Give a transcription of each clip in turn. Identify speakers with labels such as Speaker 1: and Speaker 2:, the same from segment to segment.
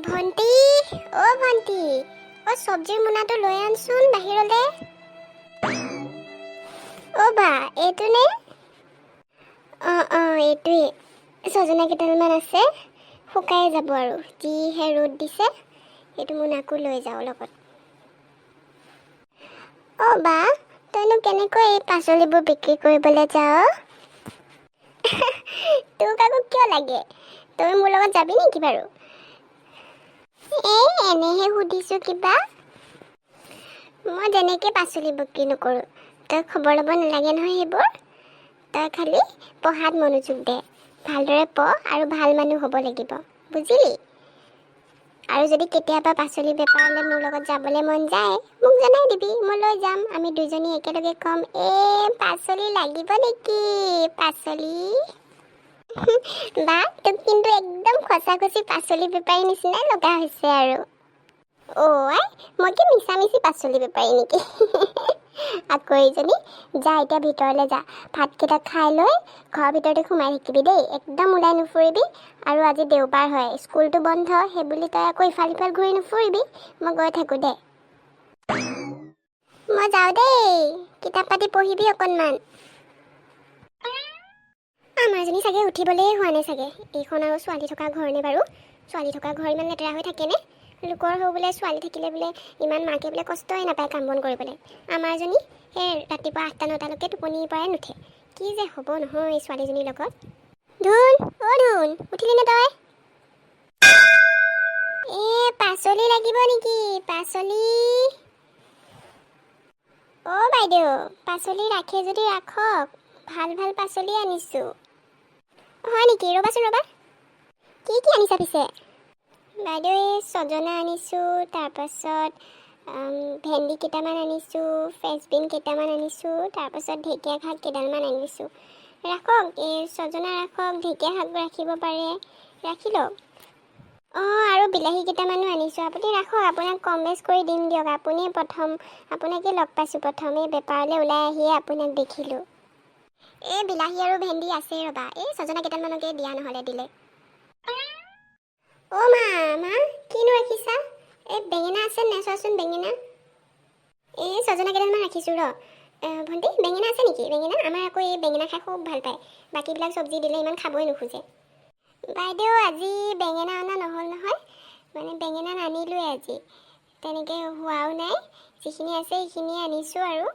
Speaker 1: ভণ্টি, ভণ্টি, চব্জিৰ মোনাটো লৈ আনচোন বাহিৰলে। বা এইটো নে? এইটোৱে। ছজনা কেইডালমান আছে, শুকাই যাব আৰু যিহে ৰ'দ দিছে। এইটো মোনাকো লৈ যাওঁ লগত। বা তইনো কেনেকৈ এই পাচলিবোৰ বিক্ৰী কৰিবলৈ যাৱ? তোক আকৌ কিয় লাগে? তই মোৰ লগত যাবি নেকি বাৰু? এনেহে সুধিছোঁ কিবা। মই যেনেকৈ পাচলি বিক্ৰী নকৰোঁ, তই খবৰ ল'ব নালাগে নহয় সেইবোৰ। তই খালি পঢ়াত মনোযোগ দে, ভালদৰে পঢ় আৰু ভাল মানুহ হ'ব লাগিব, বুজিলি? আৰু যদি কেতিয়াবা পাচলি বেপাৰলৈ মোৰ লগত যাবলৈ মন যায়, মোক জনাই দিবি, মই লৈ যাম। আমি দুজনী একেলগে ক'ম, পাচলি লাগিব নেকি? পাচলি বা তোক কিন্তু একদম সঁচা-সঁচি পাচলি বেপাৰী নিচিনাই লগা হৈছে আৰু। মই কি মিছামিছি পাচলি বেপাৰী নেকি? আকৌ এইজনী, যা এতিয়া ভিতৰলৈ যা, ভাতকেইটা খাই লৈ ঘৰৰ ভিতৰতে সোমাই থাকিবি দেই, একদম ওলাই নুফুৰিবি। আৰু আজি দেওবাৰ হয়, স্কুলটো বন্ধ, সেইবুলি তই আকৌ ইফাল সিফাল ঘূৰি নুফুৰিবি। মই গৈ থাকোঁ দে। মই যাওঁ দেই, কিতাপ পাতি পঢ়িবি অকণমান। আমাৰজনী চাগে উঠিবলৈয়ে হোৱা নাই চাগে। এইখন আৰু ছোৱালী থকা ঘৰনে বাৰু? ছোৱালী থকা ঘৰ ইমান লেতেৰা হৈ থাকেনে? লোকৰ হৈ বোলে ছোৱালী থাকিলে বোলে ইমান মাকে বোলে কষ্টই নাপায় কাম বন কৰিবলৈ। আমাৰজনী সেই ৰাতিপুৱা 8টা-9টালৈকে টোপনিৰ পৰাই নুঠে। কি যে হ'ব নহয় এই ছোৱালীজনীৰ লগত। ধুন, ধুন, উঠিলি নে তই? পাচলি লাগিব নেকি? পাচলি। বাইদেউ, পাচলি ৰাখে যদি ৰাখক, ভাল ভাল পাচলি আনিছোঁ। হয় নেকি? ৰ'বাচোন ৰ'বা। কি আনিছা পিছে? বাইদেউ, এই ছজনা আনিছোঁ, তাৰপাছত ভেন্দি কেইটামান আনিছোঁ, ফ্ৰেঞ্চবিন কেইটামান আনিছোঁ, তাৰপাছত ঢেকীয়া শাক কেইডালমান আনিছোঁ। ৰাখক, এই ছজনা ৰাখক, ঢেকীয়া শাক ৰাখিব পাৰে, ৰাখি লওক। আৰু বিলাহী কেইটামানো আনিছোঁ। আপুনি ৰাখক, আপোনাক কম বেছ কৰি দিম দিয়ক। আপোনাকে লগ পাইছোঁ প্ৰথম, এই বেপাৰলৈ ওলাই আহিয়ে আপোনাক দেখিলোঁ। বিলাহী আৰু ভেন্দি আছে ৰ'বা, ছজনা কেইটামানকে দিয়া নহ'লে দিলে। মা, কিনো ৰাখিছা? বেঙেনা আছে নাই চোৱাচোন, বেঙেনা। ছজনা কেইডালমান ৰাখিছোঁ ৰ। ভণ্টি, বেঙেনা আছে নেকি? বেঙেনা আমাৰ আকৌ এই বেঙেনা খাই খুব ভাল পায়, বাকীবিলাক চব্জি দিলে ইমান খাবই নোখোজে। বাইদেউ, আজি বেঙেনা অনা নহ'ল নহয়, মানে বেঙেনা নানিলোৱে আজি, তেনেকৈ হোৱাও নাই। যিখিনি আছে সেইখিনিয়ে আনিছোঁ আৰু।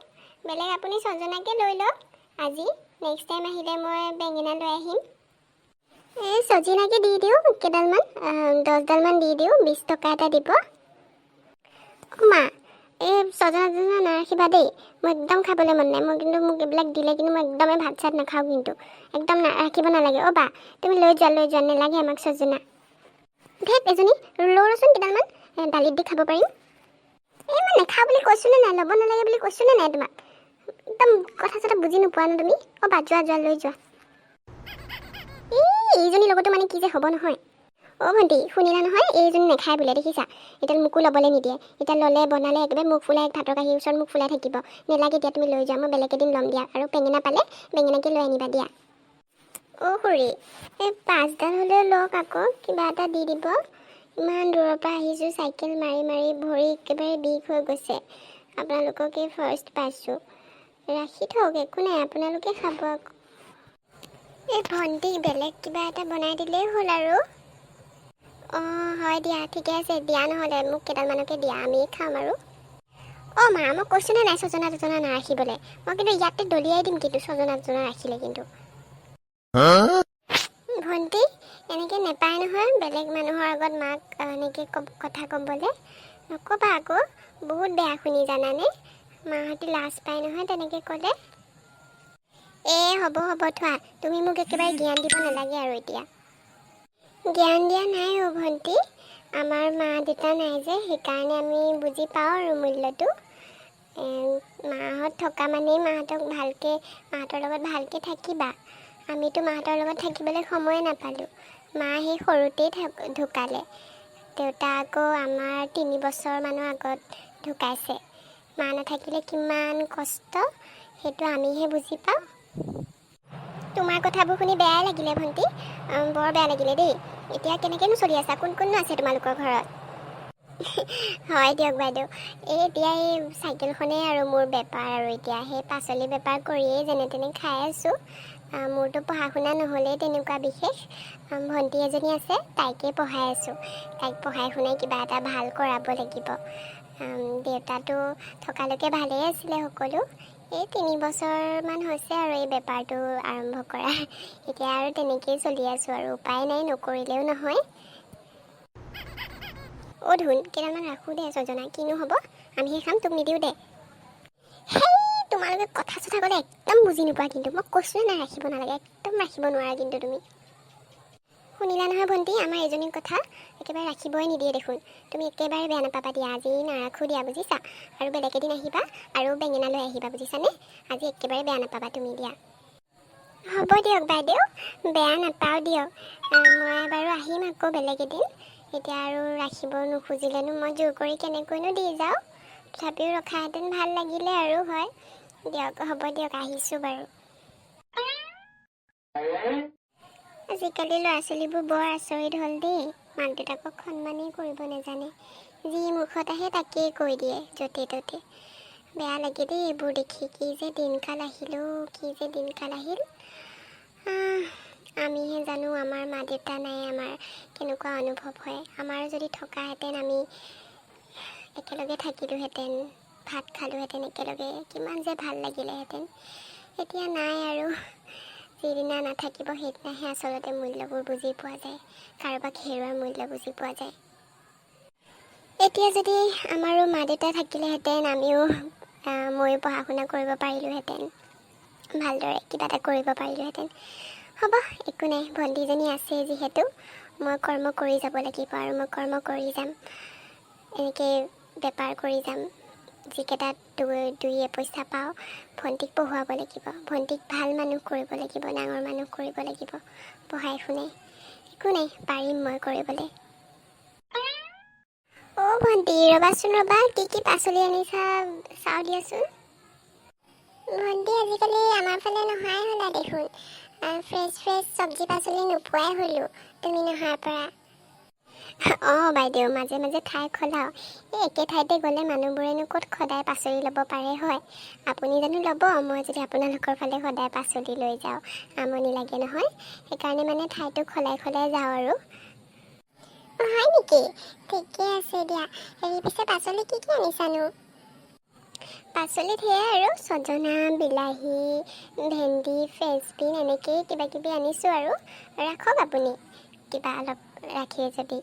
Speaker 1: বেলেগ আপুনি ছজনাকে লৈ লওক আজি, নেক্সট টাইম আহিলে মই বেঙেনা লৈ আহিম। ছজনাকে দি দিওঁ কেইডালমান, 10ডালমান দি দিওঁ, 20 টকা এটা দিব। মা, ছজনা নাৰাখিবা দেই, মই একদম খাবলৈ মন নাই। মোক এইবিলাক দিলে কিন্তু মই একদমেই ভাত চাত নাখাওঁ কিন্তু, একদম ৰাখিব নালাগে। বা তুমি লৈ যোৱা নালাগে আমাক ছজনা। এজনী লওঁচোন কেইডালমান, দালিত দি খাব পাৰিম। মই নাখাওঁ বুলি কৈছোঁনে নাই, ল'ব নালাগে বুলি কৈছোঁনে নাই তোমাক? একদম কথা চথা বুজি নোপোৱা ন তুমি? যোৱা লৈ যোৱা। এইজনীৰ লগতো মানে কি যে হ'ব নহয়। ভণ্টি, শুনিলা নহয়? এইজনী নাখায় বোলে, দেখিছা? এতিয়া মোকো ল'বলৈ নিদিয়ে। এতিয়া ল'লে বনালে একেবাৰে মুখ ফুলাই, ভাতৰ কাঁহীৰ ওচৰত মুখ ফুলাই থাকিব। নেলাগে দিয়া, তুমি লৈ যোৱা, মই বেলেগ এদিন ল'ম দিয়া। আৰু বেঙেনা পালে বেঙেনাকে লৈ আনিবা দিয়া। খুৰী, 5ডাল হ'লেও লওক আকৌ, কিবা এটা দি দিব। ইমান দূৰৰ পৰা আহিছোঁ, চাইকেল মাৰি মাৰি ভৰি একেবাৰে বিষ হৈ গৈছে। আপোনালোককে ফাৰ্ষ্ট পাইছোঁ, ৰাখি থওক, একো নাই, আপোনালোকে খাব আকৌ। ভণ্টি, বেলেগ কিবা এটা বনাই দিলেই হ'ল আৰু। হয় দিয়া, ঠিকে আছে দিয়া, নহ'লে মোক কেইডালমানকে দিয়া, আমি খাম আৰু। মা, মই কৈছোঁনে নাই ছজনা নাৰাখিবলৈ? মই কিন্তু ইয়াতে দলিয়াই দিম কিন্তু ছজনা ৰাখিলে কিন্তু। ভণ্টি, এনেকৈ নেপায় নহয় বেলেগ মানুহৰ আগত মাক এনেকৈ কথা ক'বলৈ। নক'বা আকৌ, বহুত বেয়া শুনি জানানে? মাহঁতে লাজ পায় নহয় তেনেকৈ ক'লে। হ'ব থোৱা, তুমি মোক একেবাৰে জ্ঞান দিব নালাগে আৰু এতিয়া। জ্ঞান দিয়া নাই ভণ্টি, আমাৰ মা দেউতা নাই যে, সেইকাৰণে আমি বুজি পাওঁ আৰু মূল্যটো। মাহঁত থকা মানেই মাহঁতৰ লগত ভালকৈ থাকিবা। আমিতো মাহঁতৰ লগত থাকিবলৈ সময়ে নাপালোঁ। মা সেই সৰুতেই ঢুকালে। দেউতা আকৌ আমাৰ 3 বছৰমানৰ আগত ঢুকাইছে। মা নাথাকিলে কিমান কষ্ট, সেইটো আমিহে বুজি পাওঁ। তোমাৰ কথাবোৰ শুনি বেয়াই লাগিলে ভণ্টি, বৰ বেয়া লাগিলে দেই। এতিয়া কেনেকৈনো চলি আছা? কোন কোননো আছে তোমালোকৰ ঘৰত? হয় দিয়ক বাইদেউ, এতিয়া এই চাইকেলখনেই আৰু মোৰ বেপাৰ, আৰু এতিয়া সেই পাচলি বেপাৰ কৰিয়েই যেনে তেনে খাই আছোঁ। মোৰতো পঢ়া শুনা নহ'লেই তেনেকুৱা বিশেষ। ভণ্টি এজনী আছে, তাইকে পঢ়াই আছোঁ। তাইক পঢ়াই শুনাই কিবা এটা ভাল কৰাব লাগিব। দেউতাটো থকালৈকে ভালেই আছিলে সকলো। এই 3 বছৰমান হৈছে আৰু এই বেপাৰটো আৰম্ভ কৰা। এতিয়া আৰু তেনেকৈয়ে চলি আছোঁ আৰু উপায় নাই, নকৰিলেও নহয়। অ' ধুন, কেইটামান ৰাখোঁ দে ছজনা, কিনো হ'ব, আমিহে খাম, তোক নিদিওঁ দে। সেই তোমালোকে কথা চথা ক'লে একদম বুজি নোপোৱা, কিন্তু মই কৈছোঁ নাই ৰাখিব নালাগে, একদম ৰাখিব নোৱাৰা কিন্তু তুমি। শুনিলা নহয় ভণ্টি, আমাৰ এজনীৰ কথা একেবাৰে ৰাখিবই নিদিয়ে দেখোন। তুমি একেবাৰে বেয়া নাপাবা দিয়া, আজি নাৰাখোঁ দিয়া, বুজিছা? আৰু বেলেগ এদিন আহিবা আৰু বেঙেনা লৈ আহিবা, বুজিছানে? আজি একেবাৰে বেয়া নাপাবা তুমি দিয়া। হ'ব দিয়ক বাইদেউ, বেয়া নাপাওঁ দিয়ক। মই বাৰু আহিম আকৌ বেলেগ এদিন। এতিয়া আৰু ৰাখিব নুখুজিলেনো মই জোৰ কৰি কেনেকৈনো দি যাওঁ। তথাপিও ৰখাহেঁতেন ভাল লাগিলে আৰু, হয় দিয়ক। হ'ব দিয়ক, আহিছোঁ বাৰু। আজিকালি ল'ৰা ছোৱালীবোৰ বৰ আচৰিত হ'ল দেই। মাক দেউতাকক সন্মানেই কৰিব নাজানে, যি মুখত আহে তাকেই কৈ দিয়ে য'তে ত'তে। বেয়া লাগে দেই এইবোৰ দেখি। কি যে দিনকাল আহিলোঁ, কি যে দিনকাল আহিল। আমিহে জানো আমাৰ মা দেউতা নাই, আমাৰ কেনেকুৱা অনুভৱ হয়। আমাৰ যদি থকাহেঁতেন, আমি একেলগে থাকিলোঁহেঁতেন, ভাত খালোঁহেঁতেন একেলগে, কিমান যে ভাল লাগিলেহেঁতেন। এতিয়া নাই আৰু। যিদিনা নাথাকিব সেইদিনাহে আচলতে মূল্যবোৰ বুজি পোৱা যায়, কাৰোবাক হেৰুৱাৰ মূল্য বুজি পোৱা যায়। এতিয়া যদি আমাৰো মা দেউতা থাকিলেহেঁতেন, ময়ো পঢ়া শুনা কৰিব পাৰিলোঁহেঁতেন, ভালদৰে কিবা এটা কৰিব পাৰিলোঁহেঁতেন। হ'ব, একো নাই, ভণ্টিজনী আছে যিহেতু মই কৰ্ম কৰি যাব লাগিব, আৰু মই কৰ্ম কৰি যাম, এনেকৈ বেপাৰ কৰি যাম। যিকেইটা দুই এপইচা পাওঁ, ভণ্টিক পঢ়ুৱাব লাগিব, ভণ্টিক ভাল মানুহ কৰিব লাগিব, ডাঙৰ মানুহ কৰিব লাগিব পঢ়াই শুনাই। একো নাই, পাৰিম মই কৰিবলৈ। অ' ভণ্টি ৰ'বাচোন ৰ'বা, কি পাচলি আনিছা চাওঁ দিয়াচোন। ভণ্টি আজিকালি আমাৰ ফালে নহাই হ'লা দেখোন। ফ্ৰেছ চব্জি পাচলি নোপোৱাই হ'লোঁ তুমি নহাৰ পৰা। অঁ বাইদেউ, মাজে মাজে ঠাই সলাওঁ। এই একে ঠাইতে গ'লে মানুহবোৰেনো ক'ত সদায় পাচলি ল'ব পাৰে, হয়? আপুনি জানো ল'ব? মই যদি আপোনালোকৰ ফালে সদায় পাচলি লৈ যাওঁ, আমনি লাগে নহয়। সেইকাৰণে মানে ঠাইটো সলাই যাওঁ আৰু। হয় নেকি? ঠিকে আছে দিয়া। পিছে পাচলি কি আনিছানো? পাচলিত সেয়াই আৰু ছজনা, বিলাহী, ভেন্দি, ফ্ৰেঞ্চবিন এনেকেই কিবা কিবি আনিছোঁ আৰু। ৰাখক আপুনি কিবা অলপ ৰাখে যদি।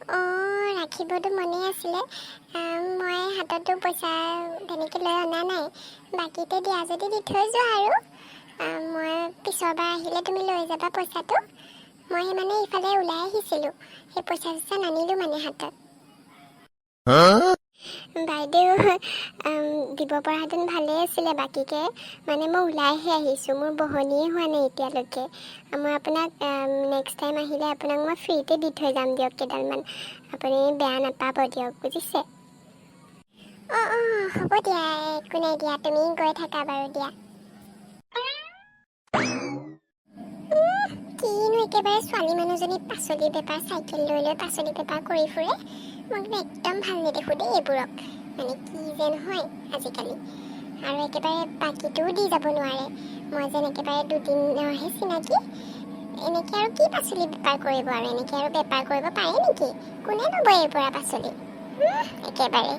Speaker 1: অঁ, ৰাখিবতো মনেই আছিলে। মই হাততো পইচা তেনেকৈ লৈ অনা নাই। বাকীতে দিয়া যদি দি থৈ যোৱা আৰু। মই পিছৰবাৰ আহিলে তুমি লৈ যাবা পইচাটো। মই মানে ইফালে ওলাই আহিছিলোঁ, সেই পইচা নানিলোঁ মানে হাতত। বাইদেউ, দিব পৰাহেঁতেন ভালেই আছিলে বাকীকৈ। মানে মই ওলাইহে আহিছোঁ, মোৰ বহনিয়ে হোৱা নাই এতিয়ালৈকে। মই আপোনাক নেক্সট টাইম আহিলে আপোনাক মই ফ্ৰীতে দি থৈ যাম দিয়ক কেইডালমান। আপুনি বেয়া নাপাব দিয়ক, বুজিছে? অঁ, হ'ব দিয়া, একো নাই দিয়া, তুমি গৈ থাকা বাৰু দিয়া। কিনো একেবাৰে ছোৱালী মানুহজনী পাচলি বেপাৰ, চাইকেল লৈ পাচলি বেপাৰ কৰি ফুৰে। মই কিন্তু একদম ভাল নেদেখোঁ দেই এইবোৰক। মানে কি যে নহয় আজিকালি। আৰু একেবাৰে বাকীটোও দি যাব নোৱাৰে। মই যেন একেবাৰে দুদিনৰহে চিনাকি। এনেকৈ আৰু কি পাচলি বেপাৰ কৰিব, আৰু এনেকৈ আৰু বেপাৰ কৰিব পাৰে নেকি? কোনে ল'ব এইবোৰ পাচলি? একেবাৰে